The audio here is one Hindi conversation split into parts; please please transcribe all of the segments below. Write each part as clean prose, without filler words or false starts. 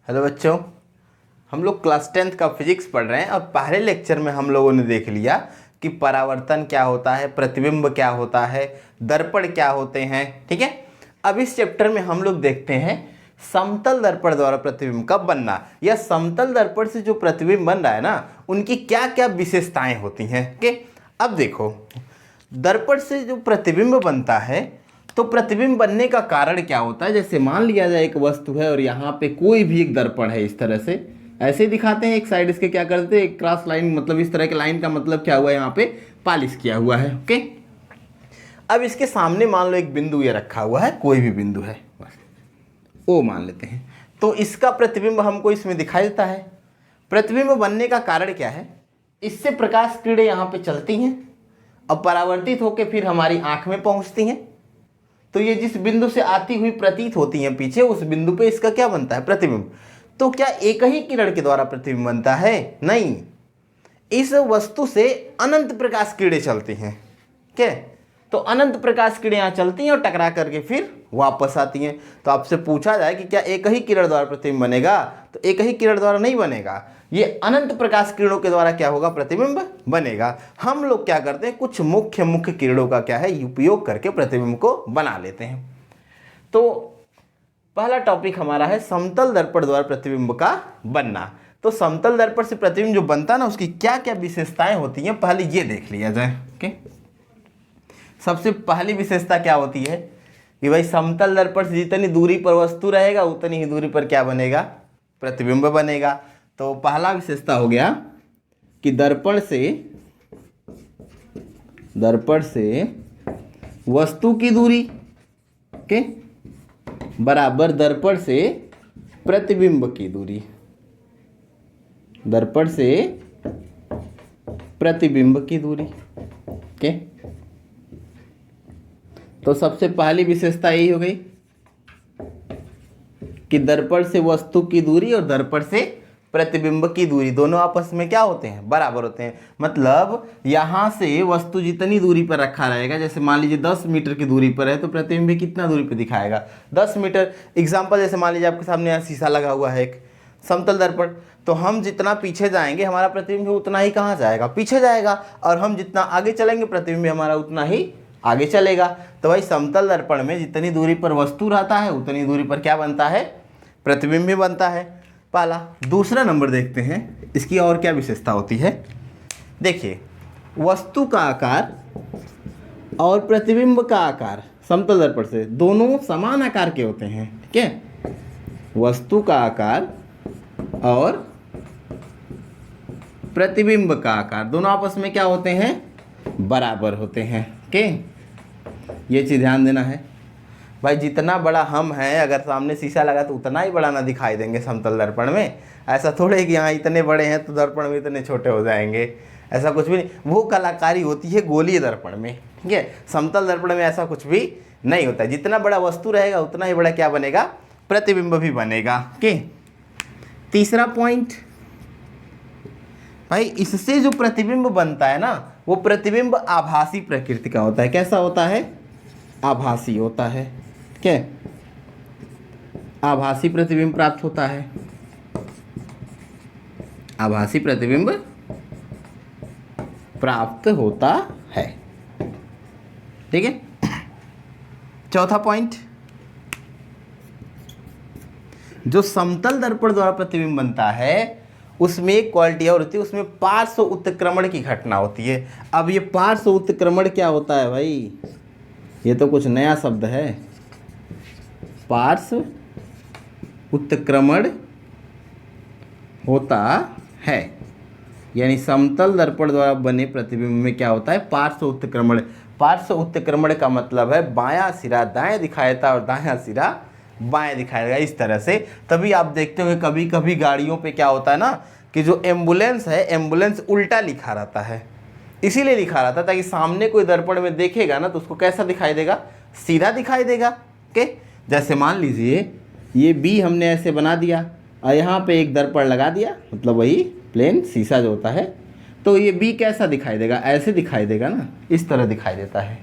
हेलो बच्चों, हम लोग क्लास 10th का फिजिक्स पढ़ रहे हैं और पहले लेक्चर में हम लोगों ने देख लिया कि परावर्तन क्या होता है, प्रतिबिंब क्या होता है, दर्पण क्या होते हैं। ठीक है, अब इस चैप्टर में हम लोग देखते हैं समतल दर्पण द्वारा प्रतिबिंब का बनना या समतल दर्पण से जो प्रतिबिंब बन रहा है ना, उनकी क्या क्या विशेषताएं होती हैं। ओके, अब देखो, दर्पण से जो प्रतिबिंब बनता है तो प्रतिबिंब बनने का कारण क्या होता है। जैसे मान लिया जाए एक वस्तु है और यहाँ पे कोई भी एक दर्पण है, इस तरह से ऐसे दिखाते हैं। एक साइड इसके क्या करते हैं, एक क्रॉस लाइन, मतलब इस तरह के लाइन का मतलब क्या हुआ है, यहाँ पे पॉलिश किया हुआ है। ओके, अब इसके सामने मान लो एक बिंदु ये रखा हुआ है, कोई भी बिंदु है, ओ मान लेते हैं, तो इसका प्रतिबिंब हमको इसमें दिखाई देता है। प्रतिबिंब बनने का कारण क्या है, इससे प्रकाश किरणें यहाँ पे चलती हैं और परावर्तित होकर फिर हमारी आंख में पहुंचती हैं। तो ये जिस बिंदु से आती हुई प्रतीत होती हैं पीछे, उस बिंदु पे इसका क्या बनता है, प्रतिबिंब। तो क्या एक ही किरण के द्वारा प्रतिबिंब बनता है? नहीं, इस वस्तु से अनंत प्रकाश किरणें चलती हैं। क्या, तो अनंत प्रकाश किरणें यहाँ चलती हैं और टकरा करके फिर वापस आती हैं। तो आपसे पूछा जाए कि क्या एक ही किरण द्वारा प्रतिबिंब बनेगा, तो एक ही किरण द्वारा नहीं बनेगा, ये अनंत प्रकाश किरणों के द्वारा क्या होगा, प्रतिबिंब बनेगा। हम लोग क्या करते हैं, कुछ मुख्य किरणों का क्या है, उपयोग करके प्रतिबिंब को बना लेते हैं। तो पहला टॉपिक हमारा है समतल दर्पण द्वारा प्रतिबिंब का बनना। तो समतल दर्पण से प्रतिबिंब जो बनता है ना, उसकी क्या क्या विशेषताएं होती हैं, पहले ये देख लिया जाए। ओके, सबसे पहली विशेषता क्या होती है कि भाई समतल दर्पण से जितनी दूरी पर वस्तु रहेगा उतनी ही दूरी पर क्या बनेगा, प्रतिबिंब बनेगा। तो पहला विशेषता हो गया कि दर्पण से वस्तु की दूरी के बराबर दर्पण से प्रतिबिंब की दूरी, दर्पण से प्रतिबिंब की दूरी। ओके, तो सबसे पहली विशेषता यही हो गई कि दर्पण से वस्तु की दूरी और दर्पण से प्रतिबिंब की दूरी दोनों आपस में क्या होते हैं, बराबर होते हैं। मतलब यहाँ से वस्तु जितनी दूरी पर रखा रहेगा, जैसे मान लीजिए 10 मीटर की दूरी पर है, तो प्रतिबिंब भी कितना दूरी पर दिखाएगा, 10 मीटर। एग्जाम्पल, जैसे मान लीजिए आपके सामने यहाँ शीशा लगा हुआ है एक समतल दर्पण, तो हम जितना पीछे जाएंगे हमारा प्रतिबिंब उतना ही कहाँ जाएगा, पीछे जाएगा, और हम जितना आगे चलेंगे प्रतिबिंब हमारा उतना ही आगे चलेगा। तो भाई समतल दर्पण में जितनी दूरी पर वस्तु रहता है उतनी दूरी पर क्या बनता है, प्रतिबिंब भी बनता है, पहला। दूसरा नंबर देखते हैं इसकी और क्या विशेषता होती है। देखिए, वस्तु का आकार और प्रतिबिंब का आकार समतल दर्पण से दोनों समान आकार के होते हैं। ठीक है, वस्तु का आकार और प्रतिबिंब का आकार दोनों आपस में क्या होते हैं, बराबर होते हैं। ओके, ये चीज़ ध्यान देना है भाई। जितना बड़ा हम है, अगर सामने शीशा लगा तो उतना ही बड़ा ना दिखाई देंगे समतल दर्पण में। ऐसा थोड़े है कि यहाँ इतने बड़े हैं तो दर्पण में इतने छोटे हो जाएंगे, ऐसा कुछ भी नहीं। वो कलाकारी होती है गोलीय दर्पण में। ठीक है, समतल दर्पण में ऐसा कुछ भी नहीं होता है। जितना बड़ा वस्तु रहेगा उतना ही बड़ा क्या बनेगा, प्रतिबिंब भी बनेगा। ओके, तीसरा पॉइंट भाई, इससे जो प्रतिबिंब बनता है ना, वो प्रतिबिंब आभासी प्रकृति का होता है। कैसा होता है, आभासी होता है। क्या, आभासी प्रतिबिंब प्राप्त होता है, आभासी प्रतिबिंब प्राप्त होता है। ठीक है, चौथा पॉइंट, जो समतल दर्पण द्वारा प्रतिबिंब बनता है उसमें एक क्वालिटी और होती है, उसमें पार्श्व उत्क्रमण की घटना होती है। अब ये पार्श्व उत्क्रमण क्या होता है भाई, ये तो कुछ नया शब्द है। पार्श्व उत्क्रमण होता है, यानी समतल दर्पण द्वारा बने प्रतिबिंब में क्या होता है, पार्श्व उत्क्रमण। पार्श्व उत्क्रमण का मतलब है बायां सिरा दाएं दिखाया था और दायां सिरा बाएं दिखाएगा, इस तरह से। तभी आप देखते होंगे कभी कभी गाड़ियों पे क्या होता है ना, कि जो एम्बुलेंस है, एम्बुलेंस उल्टा लिखा रहता है। इसीलिए लिखा रहता है ताकि सामने कोई दर्पण में देखेगा ना तो उसको कैसा दिखाई देगा, सीधा दिखाई देगा। ओके, जैसे मान लीजिए ये बी हमने ऐसे बना दिया और यहाँ पे एक दर्पण लगा दिया, मतलब वही प्लेन शीशा जो होता है, तो ये बी कैसा दिखाई देगा, ऐसे दिखाई देगा ना, इस तरह दिखाई देता है।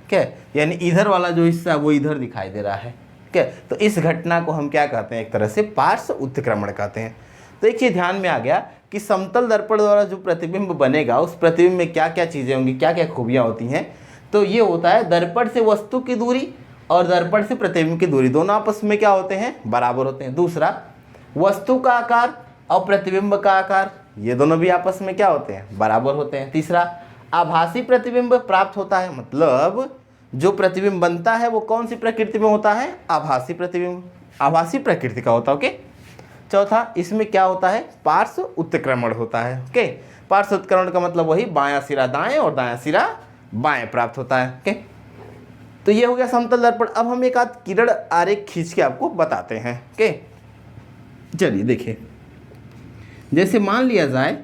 क्या, यानी इधर वाला जो हिस्सा वो इधर दिखाई दे रहा है। क्या, तो इस घटना को हम क्या कहते हैं, एक तरह से पार्श्व उत्क्रमण कहते हैं। तो एक चीज़ ध्यान में आ गया कि समतल दर्पण द्वारा जो प्रतिबिंब बनेगा उस प्रतिबिंब में क्या क्या चीज़ें होंगी, क्या क्या खूबियाँ होती हैं। तो ये होता है दर्पण से वस्तु की दूरी और दर्पण से प्रतिबिंब की दूरी दोनों आपस में क्या होते हैं, बराबर होते हैं। दूसरा, वस्तु का आकार और प्रतिबिंब का आकार ये दोनों भी आपस में क्या होते हैं, बराबर होते हैं। तीसरा, आभासी प्रतिबिंब प्राप्त होता है, मतलब जो प्रतिबिंब बनता है वो कौन सी प्रकृति में होता है, आभासी प्रतिबिंब, आभासी प्रकृति का होता है। ओके। चौथा, इसमें क्या होता है, पार्श्व उत्क्रमण होता है। ओके, पार्श्व उत्क्रमण का मतलब वही बायां सिरा दाएं और दायां सिरा बाएं प्राप्त होता है। ओके, तो ये हो गया समतल दर्पण। अब हम एक आध किरण आरेख खींच के आपको बताते हैं। ओके, चलिए देखिए, जैसे मान लिया जाए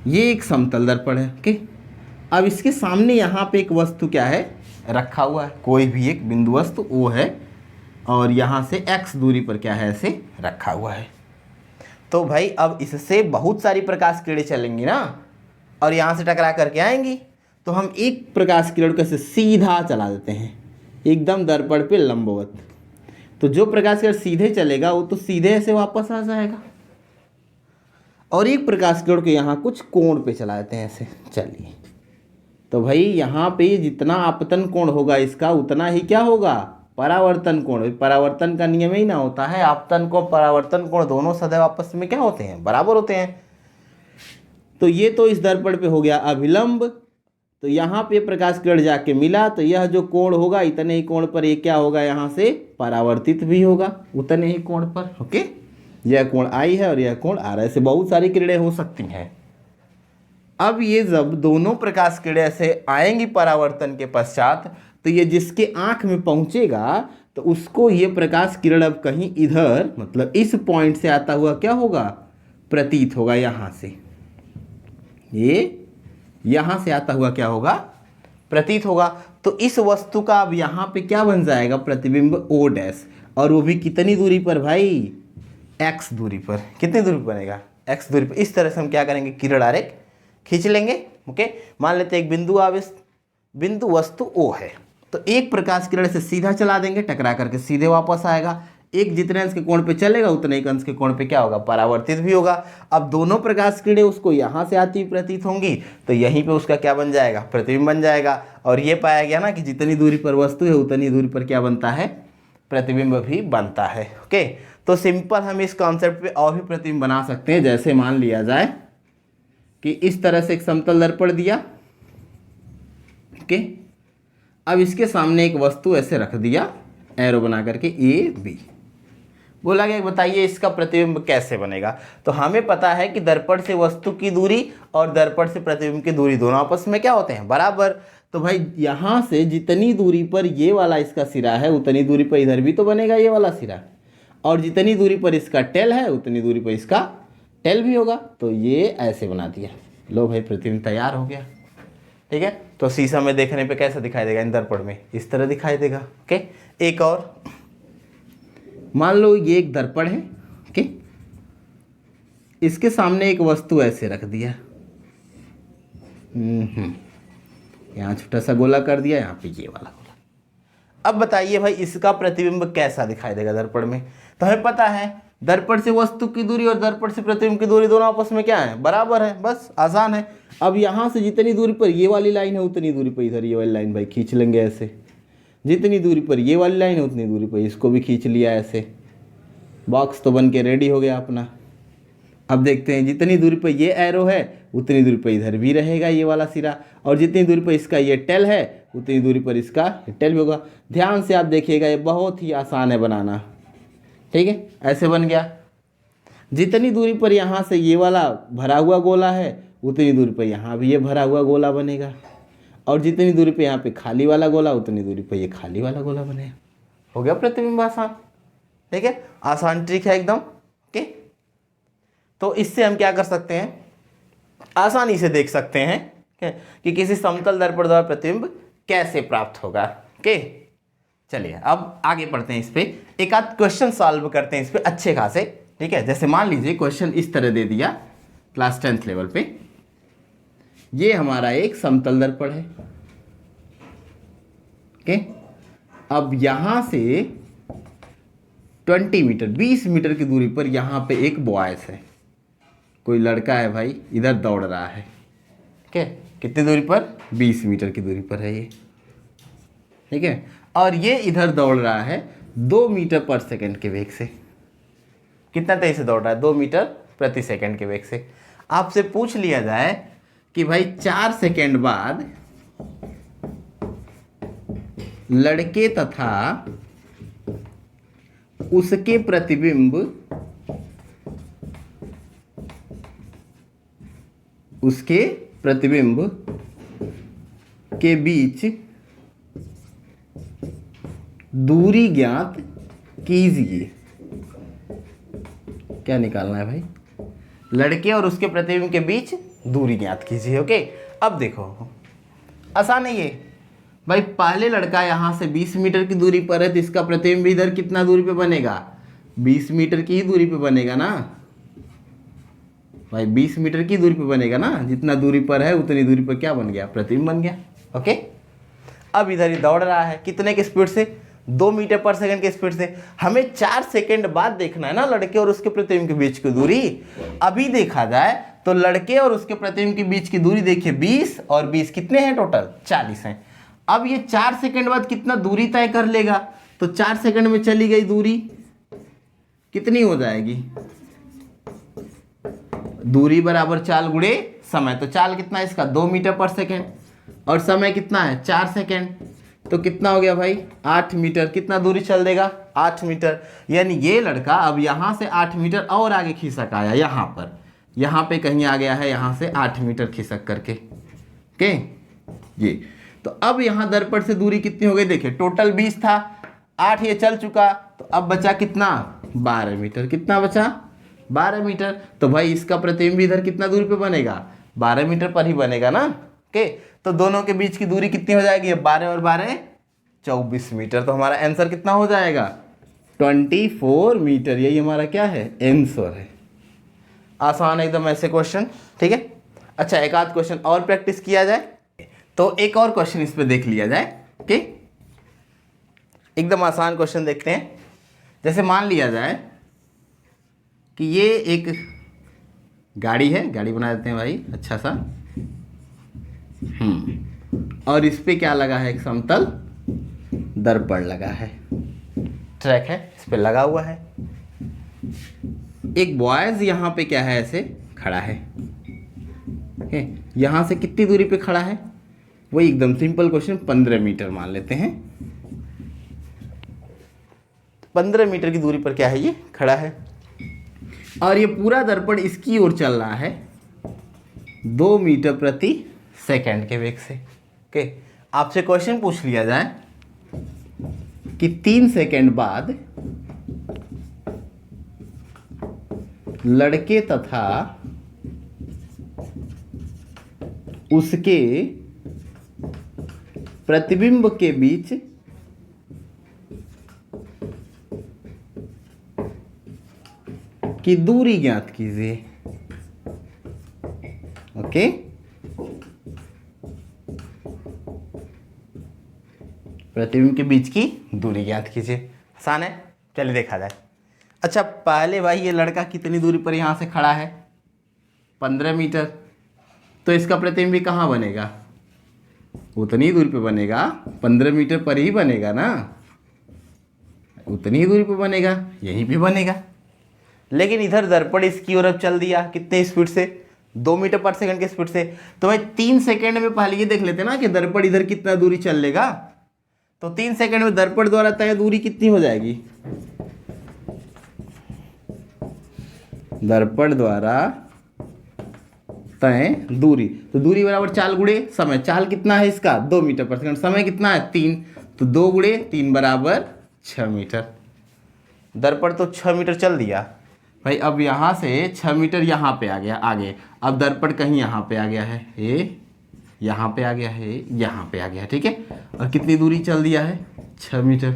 ये एक समतल दर्पण है। ओके, अब इसके सामने यहाँ पे एक वस्तु क्या है, रखा हुआ है, कोई भी एक बिंदु वस्तु वो है और यहाँ से x दूरी पर क्या है, ऐसे रखा हुआ है। तो भाई अब इससे बहुत सारी प्रकाश किरणें चलेंगी ना और यहाँ से टकरा करके आएंगी, तो हम एक प्रकाश किरण को ऐसे सीधा चला देते हैं एकदम दर्पण पे लंबवत। तो जो प्रकाश किरण सीधे चलेगा वो तो सीधे ऐसे वापस आ जाएगा, और एक प्रकाश किरण को यहाँ कुछ कोण पे चला देते हैं ऐसे। चलिए, तो भाई यहाँ पे जितना आपतन कोण होगा इसका उतना ही क्या होगा, परावर्तन कोण। परावर्तन का नियम ही ना होता है, आपतन कोण परावर्तन कोण दोनों सदैव आपस में क्या होते हैं, बराबर होते हैं। तो ये तो इस दर्पण पे हो गया अभिलंब, तो यहाँ पे प्रकाश किरण जाके मिला तो यह जो कोण होगा इतने ही कोण पर ये क्या होगा, यहाँ से परावर्तित भी होगा उतने ही कोण पर। ओके, यह कोण आई है और यह कोण आ रहा है, ऐसे बहुत सारी किरणें हो सकती हैं। अब ये जब दोनों प्रकाश किरणें ऐसे आएंगी परावर्तन के पश्चात, तो ये जिसके आंख में पहुंचेगा तो उसको ये प्रकाश किरण अब कहीं इधर, मतलब इस पॉइंट से आता हुआ क्या होगा, प्रतीत होगा। यहाँ से ये यहाँ से आता हुआ क्या होगा, प्रतीत होगा। तो इस वस्तु का अब यहाँ पे क्या बन जाएगा, प्रतिबिंब O डैश, और वो भी कितनी दूरी पर भाई, x दूरी पर। कितनी दूरी पर बनेगा, x दूरी पर। इस तरह से हम क्या करेंगे, किरण आरेख खींच लेंगे। ओके, मान लेते हैं एक बिंदु आवेश, बिंदु वस्तु O है, तो एक प्रकाश किरण से सीधा चला देंगे, टकरा करके सीधे वापस आएगा। एक जितने अंश के कोण पे चलेगा उतने एक अंश के कोण पे क्या होगा, परावर्तित भी होगा। अब दोनों प्रकाश किरणें उसको यहाँ से आती हुई प्रतीत होंगी, तो यहीं पे उसका क्या बन जाएगा, प्रतिबिंब बन जाएगा। और ये पाया गया ना कि जितनी दूरी पर वस्तु है उतनी दूरी पर क्या बनता है, प्रतिबिंब भी बनता है। ओके, तो सिंपल हम इस कॉन्सेप्ट पे और भी प्रतिबिंब बना सकते हैं। जैसे मान लिया जाए कि इस तरह से एक समतल दर्पण दिया। ओके, अब इसके सामने एक वस्तु ऐसे रख दिया एरो बना करके A B, बोला गया बताइए इसका प्रतिबिंब कैसे बनेगा। तो हमें पता है कि दर्पण से वस्तु की दूरी और दर्पण से प्रतिबिंब की दूरी दोनों आपस में क्या होते हैं, बराबर। तो भाई यहाँ से जितनी दूरी पर ये वाला इसका सिरा है उतनी दूरी पर इधर भी तो बनेगा ये वाला सिरा, और जितनी दूरी पर इसका टेल है उतनी दूरी पर इसका टेल भी होगा। तो ये ऐसे बना दिया, लो भाई प्रतिबिंब तैयार हो गया। ठीक है, तो शीशा में देखने पे कैसा दिखाई देगा, इन दर्पण में इस तरह दिखाई देगा। ओके, एक और मान लो ये एक दर्पण है। ओके, इसके सामने एक वस्तु ऐसे रख दिया, यहाँ छोटा सा गोला कर दिया, यहाँ पे ये वाला गोला। अब बताइए भाई इसका प्रतिबिंब कैसा दिखाई देगा दर्पण में। तो हमें पता है दर्पण से वस्तु की दूरी और दर्पण से प्रतिबिंब की दूरी दोनों आपस में क्या है, बराबर है, बस आसान है। अब यहाँ से जितनी दूरी पर ये वाली लाइन है उतनी दूरी पर इधर ये वाली लाइन भाई खींच लेंगे ऐसे, जितनी दूरी पर ये वाली लाइन है उतनी दूरी पर इसको भी खींच लिया ऐसे, बॉक्स तो बन के रेडी हो गया अपना। अब देखते हैं जितनी दूरी पर ये एरो है उतनी दूरी पर इधर भी रहेगा ये वाला सिरा, और जितनी दूरी पर इसका ये टेल है उतनी दूरी पर इसका टेल भी होगा। ध्यान से आप देखिएगा, ये बहुत ही आसान है बनाना। ठीक है, ऐसे बन गया। जितनी दूरी पर यहाँ से ये वाला भरा हुआ गोला है उतनी दूरी पर यहाँ भी ये भरा हुआ गोला बनेगा, और जितनी दूरी पे यहाँ पे खाली वाला गोला उतनी दूरी पे ये खाली वाला गोला बनेगा। हो गया प्रतिबिंब आसान। ठीक है, आसान ट्रिक है एकदम। ओके, तो इससे हम क्या कर सकते हैं, आसानी से देख सकते हैं कि किसी समतल दर्पण द्वारा प्रतिबिंब कैसे प्राप्त होगा। ओके, चलिए अब आगे बढ़ते हैं, इस पे एक आध क्वेश्चन सॉल्व करते हैं इस पे अच्छे खासे। ठीक है, जैसे मान लीजिए क्वेश्चन इस तरह दे दिया क्लास 10th लेवल पे, ये हमारा एक समतल दर्पण है। ओके, अब यहाँ से 20 मीटर, 20 मीटर की दूरी पर यहाँ पे एक बॉयस है, कोई लड़का है भाई, इधर दौड़ रहा है। ठीक है, कितनी दूरी पर? 20 मीटर की दूरी पर है ये। ठीक है, और ये इधर दौड़ रहा है 2 मीटर पर सेकंड के वेग से। कितना तेज से दौड़ रहा है? 2 मीटर प्रति सेकंड के वेग से। आपसे पूछ लिया जाए कि भाई 4 सेकंड बाद लड़के तथा उसके प्रतिबिंब के बीच दूरी ज्ञात कीजिए। क्या निकालना है भाई? लड़के और उसके प्रतिबिंब के बीच दूरी ज्ञात कीजिए। ओके, अब देखो आसान है ये भाई। पहले लड़का यहाँ से 20 मीटर की दूरी पर है, तो इसका प्रतिबिंब इधर कितना दूरी पे बनेगा? 20 मीटर की ही दूरी पे बनेगा ना भाई, 20 मीटर की दूरी पे बनेगा ना। जितना दूरी पर है उतनी दूरी पर क्या बन गया? प्रतिबिंब बन गया। ओके, अब इधर ही दौड़ रहा है, कितने की स्पीड से? 2 मीटर पर सेकंड की स्पीड से। हमें 4 सेकंड बाद देखना है ना लड़के और उसके प्रतिबिंब के बीच की दूरी। अभी देखा जाए तो लड़के और उसके प्रतिबिंब के बीच की दूरी देखिए 20 और 20 कितने हैं टोटल? 40 हैं। अब ये 4 सेकंड बाद कितना दूरी तय कर लेगा? तो 4 सेकंड में चली गई दूरी कितनी हो जाएगी? दूरी बराबर चाल गुणे समय। तो चाल कितना है इसका? 2 मीटर पर सेकंड, और समय कितना है? 4 सेकंड। तो कितना हो गया भाई? 8 मीटर। कितना दूरी चल देगा? 8 मीटर। यानी ये लड़का अब यहाँ से 8 मीटर और आगे खिसक आया, यहाँ पे कहीं आ गया है, यहाँ से 8 मीटर खिसक करके। ओके, ये तो अब यहाँ दर्पण से दूरी कितनी हो गई? देखिए टोटल 20 था, 8 ये चल चुका, तो अब बचा कितना? 12 मीटर। कितना बचा? 12 मीटर। तो भाई इसका प्रतिबिंब इधर कितना दूरी पे बनेगा? 12 मीटर पर ही बनेगा ना। ओके, तो दोनों के बीच की दूरी कितनी हो जाएगी? 12 और 12 24 मीटर। तो हमारा आंसर कितना हो जाएगा? 24 मीटर। यही हमारा क्या है? आंसर है। आसान एकदम ऐसे क्वेश्चन। ठीक है, अच्छा एक आध क्वेश्चन और प्रैक्टिस किया जाए, तो एक और क्वेश्चन इस पे देख लिया जाए। ओके, एकदम आसान क्वेश्चन देखते हैं। जैसे मान लिया जाए कि ये एक गाड़ी है, गाड़ी बना देते हैं भाई अच्छा सा, और इस पे क्या लगा है? एक समतल दर्पण लगा है, ट्रैक है, इस पे लगा हुआ है। एक बॉयज यहाँ पे क्या है? ऐसे खड़ा है। यहाँ से कितनी दूरी पे खड़ा है? वही एकदम सिंपल क्वेश्चन, 15 मीटर मान लेते हैं। 15 मीटर की दूरी पर क्या है? ये खड़ा है, और ये पूरा दर्पण इसकी ओर चल रहा है 2 मीटर प्रति सेकंड के वेग से। ओके, आपसे क्वेश्चन पूछ लिया जाए कि 3 सेकंड बाद लड़के तथा उसके प्रतिबिंब के बीच की दूरी ज्ञात कीजिए। ओके, प्रतिबिंब के बीच की दूरी ज्ञात कीजिए। आसान है, चलिए देखा जाए। अच्छा पहले भाई ये लड़का कितनी दूरी पर यहाँ से खड़ा है? 15 मीटर। तो इसका प्रतिबिंब भी कहाँ बनेगा? उतनी ही दूरी पे बनेगा, 15 मीटर पर ही बनेगा ना, उतनी ही दूरी पे बनेगा, यहीं पे बनेगा। लेकिन इधर दर्पण इसकी ओर अब चल दिया, कितने स्पीड से? 2 मीटर पर सेकंड की स्पीड से। तो भाई 3 सेकंड में पहले ये देख लेते ना कि दर्पण इधर कितना दूरी चल लेगा। तो 3 सेकंड में दर्पण द्वारा तय दूरी कितनी हो जाएगी? दर्पण द्वारा तय दूरी, तो दूरी बराबर चाल गुणे समय। चाल कितना है इसका? 2 मीटर पर सेकंड। समय कितना है? 3। तो 2 गुणे 3 बराबर 6 मीटर। दर्पण तो 6 मीटर चल दिया भाई। अब यहाँ से 6 मीटर यहाँ पे आ गया आगे। अब दर्पण कहीं यहाँ पे आ गया है, ये यहाँ पे आ गया है, यहाँ पे आ गया है। ठीक है, और कितनी दूरी चल दिया है? 6 मीटर।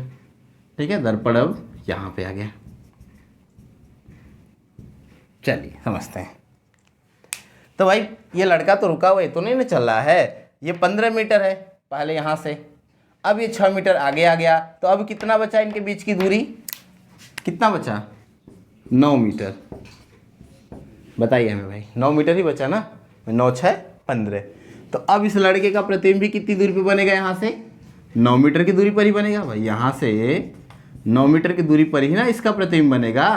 ठीक है, दर्पण अब यहाँ पे आ गया। चलिए समझते हैं। तो भाई ये लड़का तो रुका हुआ, ये तो नहीं ना चल रहा है। ये 15 मीटर है पहले यहाँ से, अब ये 6 मीटर आगे आ गया। तो अब कितना बचा इनके बीच की दूरी? कितना बचा 9 मीटर। बताइए हमें भाई, 9 मीटर ही बचा ना, 9 6 15। तो अब इस लड़के का प्रतिबिंब भी कितनी दूरी पे बनेगा, यहाँ से 9 मीटर की दूरी पर ही बनेगा भाई। यहाँ से 9 मीटर की दूरी पर ही ना इसका प्रतिबिंब बनेगा,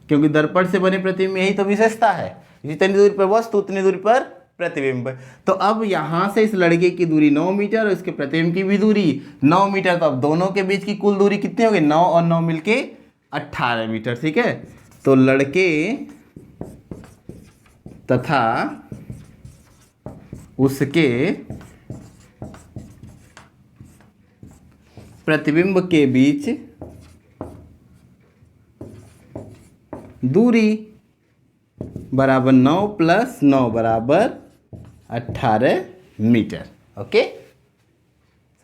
क्योंकि दर्पण से बने प्रतिबिंब में यही तो विशेषता है, जितनी दूरी पर वस्तु उतनी दूरी पर प्रतिबिंब। तो अब यहाँ से इस लड़के की दूरी 9 मीटर और इसके प्रतिबिंब की भी दूरी 9 मीटर। तो अब दोनों के बीच की कुल दूरी कितनी होगी, 9 और 9 मिलके 18 मीटर। ठीक है, तो लड़के तथा उसके प्रतिबिंब के बीच दूरी बराबर 9 + 9 बराबर 18 मीटर। ओके,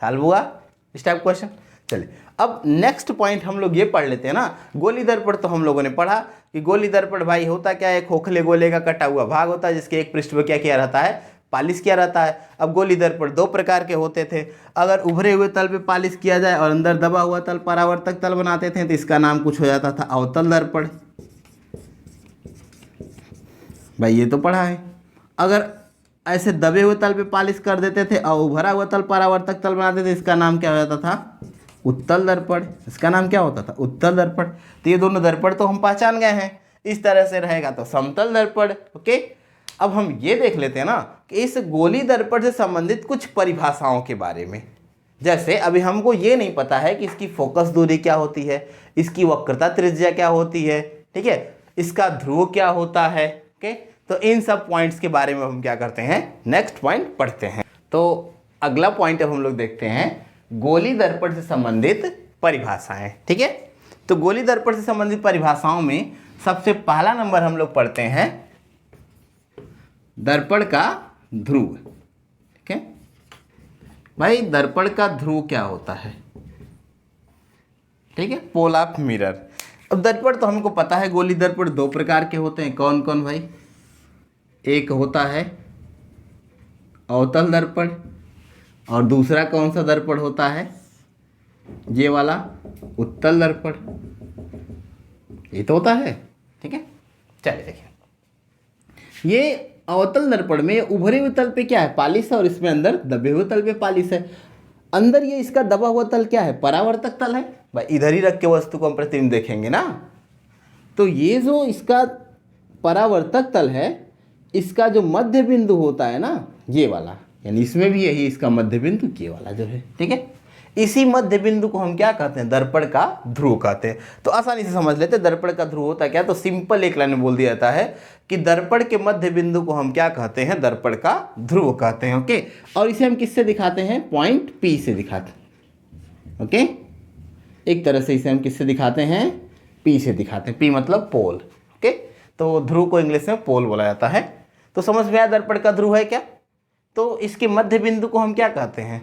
सॉल्व हुआ इस टाइप क्वेश्चन। चलिए अब नेक्स्ट पॉइंट हम लोग ये पढ़ लेते हैं ना। गोली दर्पण तो हम लोगों ने पढ़ा कि गोली दर्पण भाई होता क्या है, खोखले गोले का कटा हुआ भाग होता है जिसके एक पृष्ठ पर क्या किया रहता है, पालिश किया रहता है। अब गोली दर्पण 2 प्रकार के होते थे। अगर उभरे हुए तल पे पालिश किया जाए और अंदर दबा हुआ तल परावर्तक तल बनाते थे तो इसका नाम कुछ हो जाता था अवतल दर्पण। भाई ये तो पढ़ा है। अगर ऐसे दबे हुए तल पे पालिश कर देते थे और उभरा हुआ तल परावर्तक तल बनाते थे, इसका नाम क्या हो जाता था, उत्तल दर्पण। इसका नाम क्या होता था, उत्तल दर्पण। तो ये दोनों दर्पण तो हम पहचान गए हैं। इस तरह से रहेगा तो समतल दर्पण। ओके, अब हम ये देख लेते हैं ना कि इस गोली दर्पण से संबंधित कुछ परिभाषाओं के बारे में। जैसे अभी हमको ये नहीं पता है कि इसकी फोकस दूरी क्या होती है, इसकी वक्रता त्रिज्या क्या होती है, ठीक है, इसका ध्रुव क्या होता है। ओके, तो इन सब पॉइंट्स के बारे में हम क्या करते हैं, नेक्स्ट पॉइंट पढ़ते हैं। तो अगला पॉइंट अब हम लोग देखते हैं गोली दर्पण से संबंधित परिभाषाएं। ठीक है, तो गोली दर्पण से संबंधित परिभाषाओं में सबसे पहला नंबर हम लोग पढ़ते हैं दर्पण का ध्रुव। ठीक है भाई, दर्पण का ध्रुव क्या होता है, ठीक है, पोल ऑफ मिरर। अब दर्पण तो हमको पता है, गोली दर्पण 2 प्रकार के होते हैं। कौन कौन भाई, एक होता है अवतल दर्पण और दूसरा कौन सा दर्पण होता है, ये वाला उत्तल दर्पण। ये तो होता है। ठीक है, चलिए देखिए, ये अवतल दर्पण में उभरे हुए तल पे क्या है, पालिश है, और इसमें अंदर दबे हुए तल पे पालिश है। अंदर ये इसका दबा हुआ तल क्या है, परावर्तक तल है। भाई इधर ही रख के वस्तु को हम प्रतिबिंब देखेंगे ना, तो ये जो इसका परावर्तक तल है, इसका जो मध्य बिंदु होता है ना, ये वाला, यानी इसमें भी यही इसका मध्य बिंदु ये वाला जो है। ठीक है, इसी मध्य बिंदु को हम क्या कहते हैं, दर्पण का ध्रुव कहते हैं। तो आसानी से समझ लेते हैं दर्पण का ध्रुव होता क्या। तो सिंपल एक लाइन में बोल दिया जाता है कि दर्पण के मध्य बिंदु को हम क्या कहते हैं, दर्पण का ध्रुव कहते हैं। ओके, और इसे हम किससे दिखाते हैं, पॉइंट P से दिखाते हैं। ओके, एक तरह से इसे हम किससे दिखाते हैं, P से दिखाते हैं। P मतलब पोल। ओके, तो ध्रुव को इंग्लिश में पोल बोला जाता है। तो समझ में आया दर्पण का ध्रुव है क्या। तो इसके मध्य बिंदु को हम क्या कहते हैं,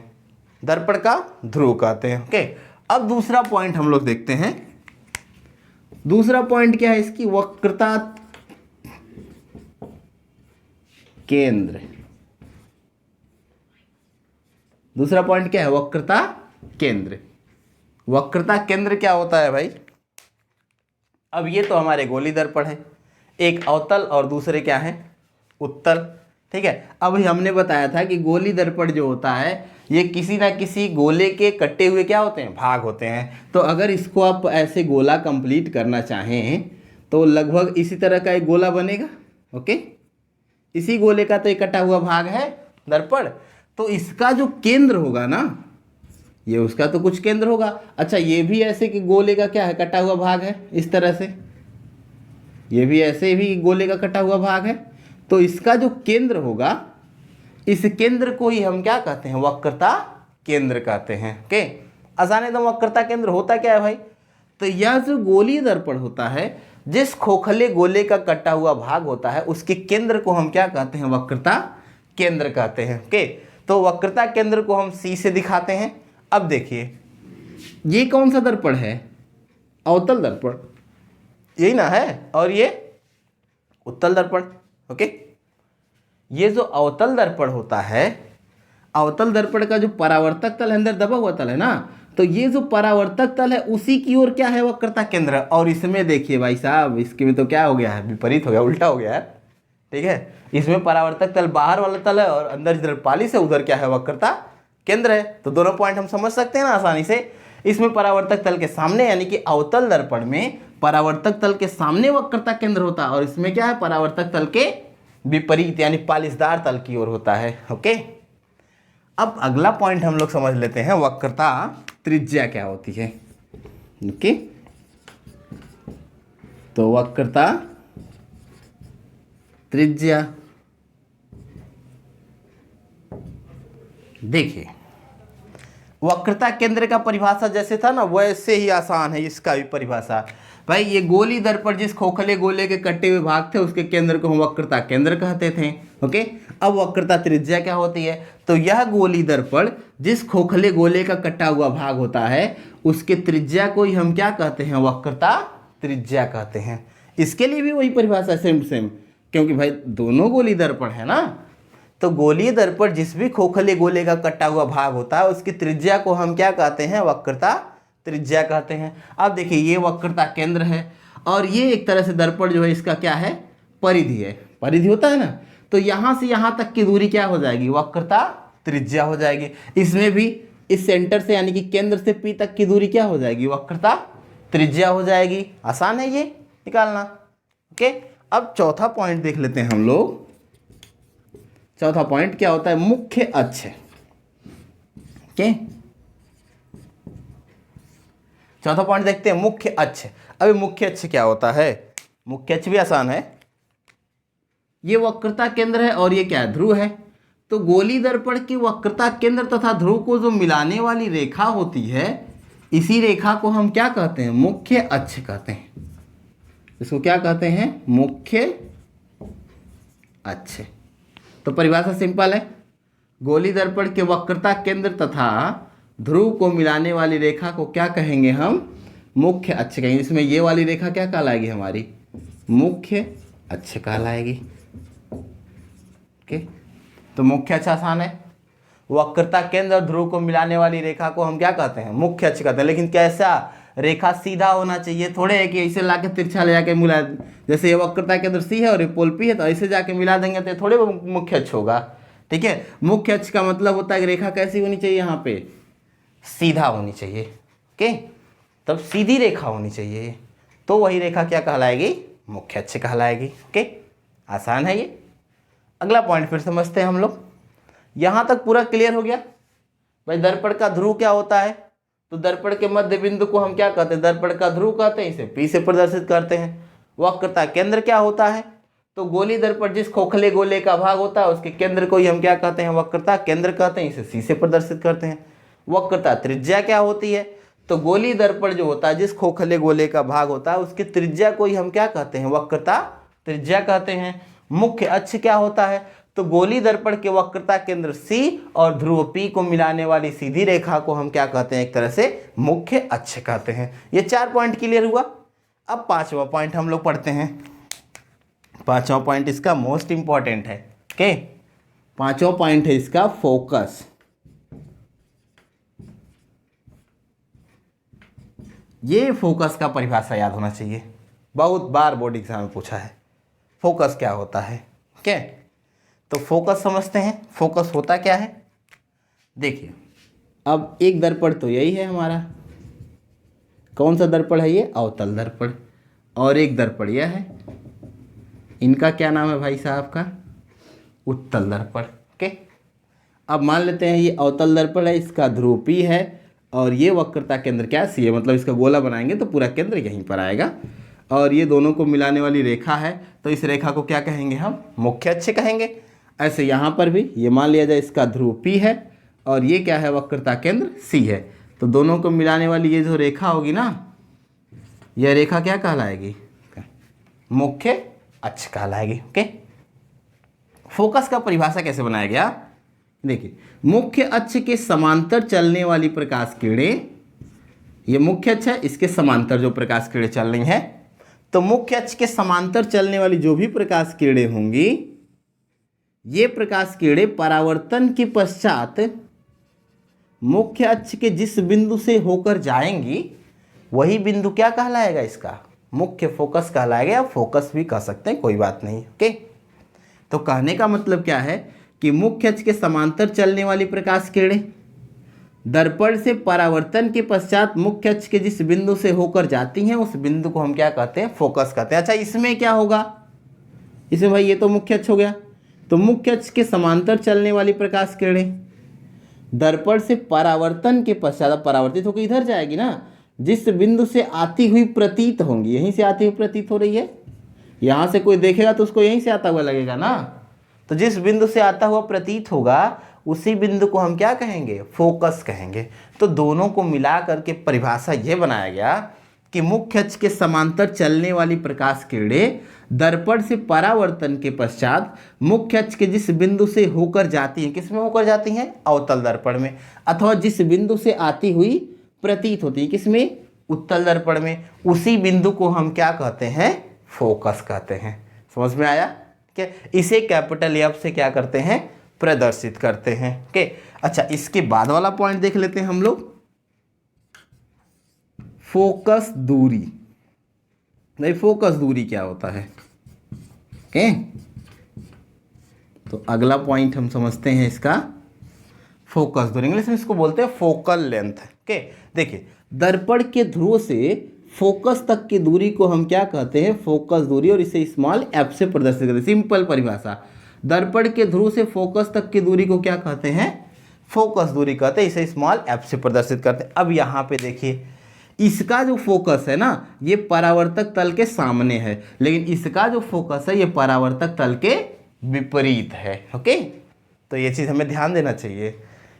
दर्पण का ध्रुव कहते हैं। ओके, अब दूसरा पॉइंट हम लोग देखते हैं। दूसरा पॉइंट क्या है, इसकी वक्रता केंद्र। दूसरा पॉइंट क्या है, वक्रता केंद्र। वक्रता केंद्र क्या होता है भाई, अब ये तो हमारे गोली दर्पण है, एक अवतल और दूसरे क्या है, उत्तल। ठीक है, अभी हमने बताया था कि गोली दर्पण जो होता है ये किसी ना किसी गोले के कटे हुए क्या होते हैं, भाग होते हैं। तो अगर इसको आप ऐसे गोला कंप्लीट करना चाहें तो लगभग इसी तरह का एक गोला बनेगा। ओके, इसी गोले का तो एक कटा हुआ भाग है दर्पण। तो इसका जो केंद्र होगा ना, ये उसका तो कुछ केंद्र होगा। अच्छा, ये भी ऐसे कि गोले का क्या है, कटा हुआ भाग है, इस तरह से ये भी ऐसे भी गोले का कटा हुआ भाग है। तो इसका जो केंद्र होगा, इस केंद्र को ही हम क्या कहते हैं, वक्रता केंद्र कहते हैं। ओके, आसान एकदम। वक्रता केंद्र होता क्या है भाई, तो यह जो गोलीय दर्पण होता है, जिस खोखले गोले का कटा हुआ भाग होता है, उसके केंद्र को हम क्या कहते हैं, वक्रता केंद्र कहते हैं। ओके, तो वक्रता केंद्र को हम C से दिखाते हैं। अब देखिए, ये कौन सा दर्पण है, अवतल दर्पण, यही ना है, और ये उत्तल दर्पण। ओके, ये जो अवतल दर्पण होता है, अवतल दर्पण का जो परावर्तक तल अंदर दबा हुआ तल है ना, तो ये जो परावर्तक तल है उसी की ओर क्या है वक्रता केंद्र। और इसमें देखिए भाई साहब, इसके में तो क्या हो गया है, विपरीत हो गया, उल्टा हो गया है, ठीक है। इसमें परावर्तक तल बाहर वाला तल है और अंदर जिधर पालिश है उधर क्या है वक्रता केंद्र है। तो दोनों पॉइंट हम समझ सकते हैं ना आसानी से। इसमें परावर्तक तल के सामने यानी कि अवतल दर्पण में परावर्तक तल के सामने वक्रता केंद्र होता है और इसमें क्या है परावर्तक तल के विपरीत यानी पालिशदार तल की ओर होता है। ओके, अब अगला पॉइंट हम लोग समझ लेते हैं, वक्रता त्रिज्या क्या होती है। ओके, तो वक्रता त्रिज्या, देखिए वक्रता केंद्र का परिभाषा जैसे था ना वैसे ही आसान है इसका भी परिभाषा। भाई ये गोली दर्पण जिस खोखले गोले के कटे हुए भाग थे उसके केंद्र को हम वक्रता केंद्र कहते थे। ओके, अब वक्रता त्रिज्या क्या होती है, तो यह गोली दर्पण जिस खोखले गोले का कटा हुआ भाग होता है उसके त्रिज्या को ही हम क्या कहते हैं, वक्रता त्रिज्या कहते हैं। इसके लिए भी वही परिभाषा सेम सेम, क्योंकि भाई दोनों गोली दर्पण है ना, तो गोलीय दर्पण जिस भी खोखले गोले का कटा हुआ भाग होता है उसकी त्रिज्या को हम क्या कहते हैं, वक्रता त्रिज्या कहते हैं। अब देखिए ये वक्रता केंद्र है और ये एक तरह से दर्पण जो है इसका क्या है, परिधि है, परिधि होता है ना, तो यहाँ से यहाँ तक की दूरी क्या हो जाएगी, वक्रता त्रिज्या हो जाएगी। इसमें भी इस सेंटर से यानी कि केंद्र से P तक की दूरी क्या हो जाएगी, वक्रता त्रिज्या हो जाएगी। आसान है ये निकालना। ओके, अब चौथा पॉइंट देख लेते हैं हम लोग। चौथा पॉइंट क्या होता है, मुख्य अक्ष। ओके, चौथा पॉइंट देखते हैं मुख्य अक्ष। अभी मुख्य अक्ष क्या होता है, मुख्य अक्ष भी आसान है, ये वक्रता केंद्र है और ये क्या है, ध्रुव है। तो गोली दर्पण की वक्रता केंद्र तथा ध्रुव को जो मिलाने वाली रेखा होती है इसी रेखा को हम क्या कहते हैं, मुख्य अक्ष कहते हैं। इसको क्या कहते हैं, मुख्य अक्ष। तो परिभाषा सिंपल है, गोली दर्पण के वक्रता केंद्र तथा ध्रुव को मिलाने वाली रेखा को क्या कहेंगे हम, मुख्य अक्ष कहेंगे। इसमें ये वाली रेखा क्या कहलाएगी हमारी, मुख्य अक्ष कहलाएगी। ओके, तो मुख्य अक्ष आसान है, वक्रता केंद्र और ध्रुव को मिलाने वाली रेखा को हम क्या कहते हैं, मुख्य अक्ष कहते हैं। लेकिन कैसा, रेखा सीधा होना चाहिए, थोड़े है कि ऐसे लाके तिरछा ले जाके मिला, जैसे ये वक्रता केंद्र सी है और ये पोल पी है तो ऐसे जाके मिला देंगे तो थोड़े मुख्य अक्ष होगा। ठीक है, मुख्य अक्ष का मतलब होता है कि रेखा कैसी होनी चाहिए, यहाँ पे सीधा होनी चाहिए। ओके, तब सीधी रेखा होनी चाहिए, तो वही रेखा क्या कहलाएगी, मुख्य अक्ष कहलाएगी। ओके, आसान है ये। अगला पॉइंट फिर समझते हैं हम लोग। यहाँ तक पूरा क्लियर हो गया। भाई दर्पण का ध्रुव क्या होता है, तो दर्पण के मध्य बिंदु को हम क्या कहते हैं, दर्पण का ध्रुव कहते हैं, इसे P से प्रदर्शित करते हैं। वक्रता केंद्र क्या होता है, तो गोली दर्पण जिस खोखले गोले का भाग होता है उसके केंद्र को ही हम क्या कहते हैं, वक्रता केंद्र कहते हैं, इसे C से प्रदर्शित करते हैं। वक्रता त्रिज्या क्या होती है, तो गोली दर्पण जो होता है जिस खोखले गोले का भाग होता है उसकी त्रिज्या को ही हम क्या कहते हैं, वक्रता त्रिज्या कहते हैं। मुख्य अक्ष क्या होता है, तो गोली दर्पण के वक्रता केंद्र C और ध्रुव P को मिलाने वाली सीधी रेखा को हम क्या कहते हैं, एक तरह से मुख्य अक्ष कहते हैं। ये 4 पॉइंट क्लियर हुआ। अब 5वां पॉइंट हम लोग पढ़ते हैं। 5वां पॉइंट इसका मोस्ट इंपॉर्टेंट है। ओके, 5वां पॉइंट है इसका फोकस। ये फोकस का परिभाषा याद होना चाहिए, बहुत बार बोर्ड एग्जाम में पूछा है, फोकस क्या होता है। ओके, तो फोकस समझते हैं, फोकस होता क्या है। देखिए अब एक दर्पण तो यही है हमारा, कौन सा दर्पण है ये, अवतल दर्पण, और एक दर्पण यह है, इनका क्या नाम है भाई साहब का, उत्तल दर्पण। ओके, अब मान लेते हैं ये अवतल दर्पण है, इसका ध्रुव P है और ये वक्रता केंद्र क्या C है, मतलब इसका गोला बनाएंगे तो पूरा केंद्र यहीं पर आएगा और ये दोनों को मिलाने वाली रेखा है, तो इस रेखा को क्या कहेंगे हम, मुख्य अक्ष कहेंगे। ऐसे यहाँ पर भी ये मान लिया जाए इसका ध्रुव P है और ये क्या है, वक्रता केंद्र C है, तो दोनों को मिलाने वाली ये जो रेखा होगी ना, यह रेखा क्या कहलाएगी, मुख्य अक्ष कहलाएगी। ओके, फोकस का परिभाषा कैसे बनाया गया, देखिए मुख्य अक्ष के समांतर चलने वाली प्रकाश किरणें, ये मुख्य अक्ष है, इसके समांतर जो प्रकाश किरणें चल रही हैं, तो मुख्य अक्ष के समांतर चलने वाली जो भी प्रकाश किरणें होंगी, ये प्रकाश किरणें परावर्तन के पश्चात मुख्य अक्ष के जिस बिंदु से होकर जाएंगी वही बिंदु क्या कहलाएगा, इसका मुख्य फोकस कहलाएगा, या फोकस भी कह सकते हैं, कोई बात नहीं। ओके, तो कहने का मतलब क्या है कि मुख्य अक्ष के समांतर चलने वाली प्रकाश किरणें दर्पण से परावर्तन के पश्चात मुख्य अक्ष के जिस बिंदु से होकर जाती हैं उस बिंदु को हम क्या कहते हैं, फोकस कहते हैं। अच्छा, इसमें क्या होगा, इसमें भाई ये तो मुख्य अक्ष हो गया, तो मुख्य अक्ष के समांतर चलने वाली प्रकाश किरणें दर्पण से परावर्तन के पश्चात परावर्तित होकर इधर जाएगी ना, जिस बिंदु से आती हुई प्रतीत होंगी, यहीं से आती हुई प्रतीत हो रही है, यहाँ से कोई देखेगा तो उसको यहीं से आता हुआ लगेगा ना, तो जिस बिंदु से आता हुआ प्रतीत होगा उसी बिंदु को हम क्या कहेंगे, फोकस कहेंगे। तो दोनों को मिला करके परिभाषा ये बनाया गया कि मुख्य अक्ष के समांतर चलने वाली प्रकाश किरणें दर्पण से परावर्तन के पश्चात मुख्य अक्ष के जिस बिंदु से होकर जाती हैं, किस में होकर जाती हैं, अवतल दर्पण में, अथवा जिस बिंदु से आती हुई प्रतीत होती है, किसमें, उत्तल दर्पण में, उसी बिंदु को हम क्या कहते हैं, फोकस कहते हैं। समझ में आया क्या, इसे कैपिटल एफ से क्या करते हैं, प्रदर्शित करते हैं। ओके, अच्छा इसके बाद वाला पॉइंट देख लेते हैं हम लोग, फोकस दूरी। नहीं, फोकस दूरी क्या होता है, ओके, तो अगला पॉइंट हम समझते हैं इसका, फोकस दूरी, इंग्लिश में इसको बोलते हैं फोकल लेंथ। ओके, देखिए दर्पण के ध्रुव से फोकस तक की दूरी को हम क्या कहते हैं, फोकस दूरी, और इसे स्मॉल एफ से प्रदर्शित करते हैं। सिंपल परिभाषा, दर्पण के ध्रुव से फोकस तक की दूरी को क्या कहते हैं, फोकस दूरी कहते हैं, इसे स्मॉल एफ से प्रदर्शित करते हैं। अब यहाँ पे देखिए, इसका जो फोकस है ना ये परावर्तक तल के सामने है, लेकिन इसका जो फोकस है ये परावर्तक तल के विपरीत है। ओके, तो ये चीज़ हमें ध्यान देना चाहिए,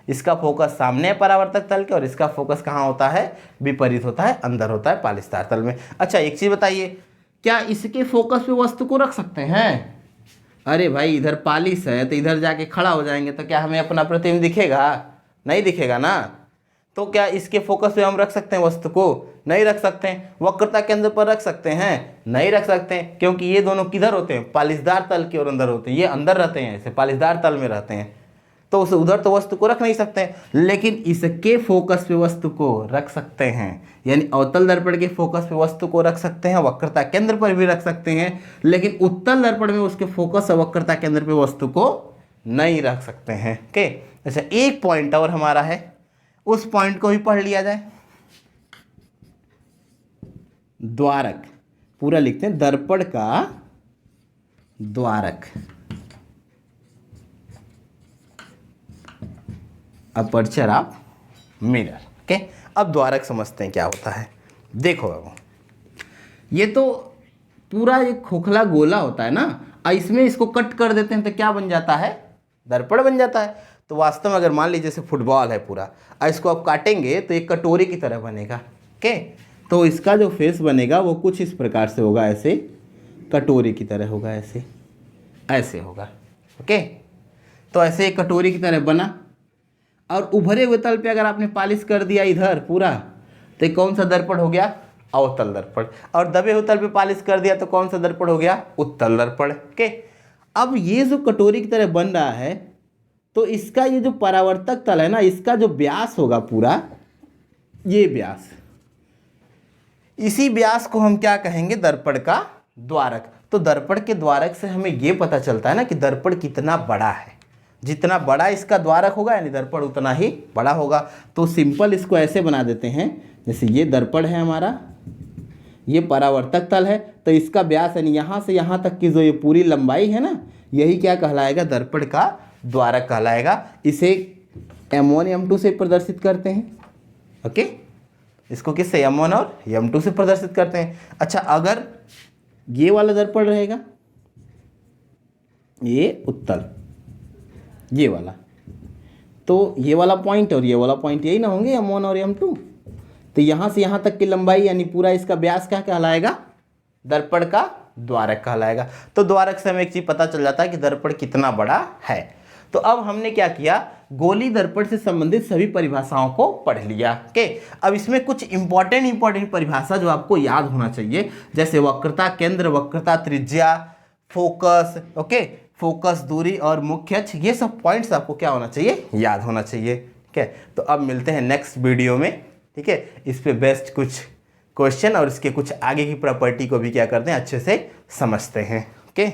इसका फोकस सामने है परावर्तक तल के, और इसका फोकस कहाँ होता है, विपरीत होता है, अंदर होता है पालिस्तार तल में। अच्छा एक चीज़ बताइए, क्या इसके फोकस पे वस्तु को रख सकते हैं? अरे भाई इधर पालिश है तो इधर जाके खड़ा हो जाएंगे तो क्या हमें अपना प्रतिबिंब दिखेगा? नहीं दिखेगा ना। तो क्या इसके फोकस पे हम रख सकते हैं वस्तु को? नहीं रख सकते हैं। वक्रता केंद्र पर रख सकते हैं? नहीं रख सकते हैं, क्योंकि ये दोनों किधर होते हैं, पालिशदार तल के और अंदर होते हैं, ये अंदर रहते हैं, ऐसे पालिशदार तल में रहते हैं, तो उसे उधर तो वस्तु को रख नहीं सकते हैं, लेकिन इसके फोकस पे वस्तु को रख सकते हैं, यानी अवतल दर्पण के फोकस पे वस्तु को रख सकते हैं, वक्रता केंद्र पर भी रख सकते हैं, लेकिन उत्तल दर्पण में उसके फोकस और वक्रता केंद्र पे वस्तु को नहीं रख सकते हैं। ओके, अच्छा एक पॉइंट और हमारा है, उस पॉइंट को भी पढ़ लिया जाए। द्वारक पूरा लिखते हैं, दर्पण का द्वारक, अपर्चर ऑफ मिरर। ओके, अब द्वारक समझते हैं क्या होता है। देखो बाबू, ये तो पूरा एक खोखला गोला होता है ना, और इसमें इसको कट कर देते हैं तो क्या बन जाता है, दर्पण बन जाता है। तो वास्तव में अगर मान लीजिए जैसे फुटबॉल है पूरा, और इसको आप काटेंगे तो एक कटोरी की तरह बनेगा। ओके, तो इसका जो फेस बनेगा वो कुछ इस प्रकार से होगा, ऐसे कटोरी की तरह होगा, ऐसे ऐसे होगा। ओके, तो ऐसे एक कटोरी की तरह बना, और उभरे हुए तल पे अगर आपने पालिश कर दिया इधर पूरा, तो ये कौन सा दर्पण हो गया, अवतल दर्पण, और दबे हुए तल पे पालिश कर दिया तो कौन सा दर्पण हो गया, उत्तल दर्पण। ओके, अब ये जो कटोरी की तरह बन रहा है, तो इसका ये जो परावर्तक तल है ना, इसका जो व्यास होगा पूरा, ये व्यास, इसी व्यास को हम क्या कहेंगे, दर्पण का द्वारक। तो दर्पण के द्वारक से हमें ये पता चलता है ना कि दर्पण कितना बड़ा है, जितना बड़ा इसका द्वारक होगा यानी दर्पण उतना ही बड़ा होगा। तो सिंपल इसको ऐसे बना देते हैं, जैसे ये दर्पण है हमारा, ये परावर्तक तल है, तो इसका व्यास यानी यहाँ से यहाँ तक की जो ये पूरी लंबाई है ना, यही क्या कहलाएगा, दर्पण का द्वारक कहलाएगा। इसे M1 M2 से प्रदर्शित करते हैं। ओके, इसको किससे, M1 और M2 से प्रदर्शित करते हैं। अच्छा, अगर ये वाला दर्पण रहेगा, ये उत्तल, ये वाला, तो ये वाला पॉइंट और ये वाला पॉइंट यही ना होंगे, M1 और M2, तो यहाँ से यहाँ तक की लंबाई यानी पूरा इसका व्यास क्या कहलाएगा, दर्पण का द्वारक कहलाएगा। तो द्वारक से हमें एक चीज पता चल जाता है कि दर्पण कितना बड़ा है। तो अब हमने क्या किया, गोली दर्पण से संबंधित सभी परिभाषाओं को पढ़ लिया। ओके, अब इसमें कुछ इंपॉर्टेंट परिभाषा जो आपको याद होना चाहिए, जैसे वक्रता केंद्र, वक्रता त्रिज्या, फोकस, ओके, फोकस दूरी और मुख्य अक्ष, ये सब पॉइंट्स आपको क्या होना चाहिए, याद होना चाहिए। ठीक है, तो अब मिलते हैं नेक्स्ट वीडियो में। ठीक है, इस पे बेस्ट कुछ क्वेश्चन और इसके कुछ आगे की प्रॉपर्टी को भी क्या करते हैं, अच्छे से समझते हैं। ओके।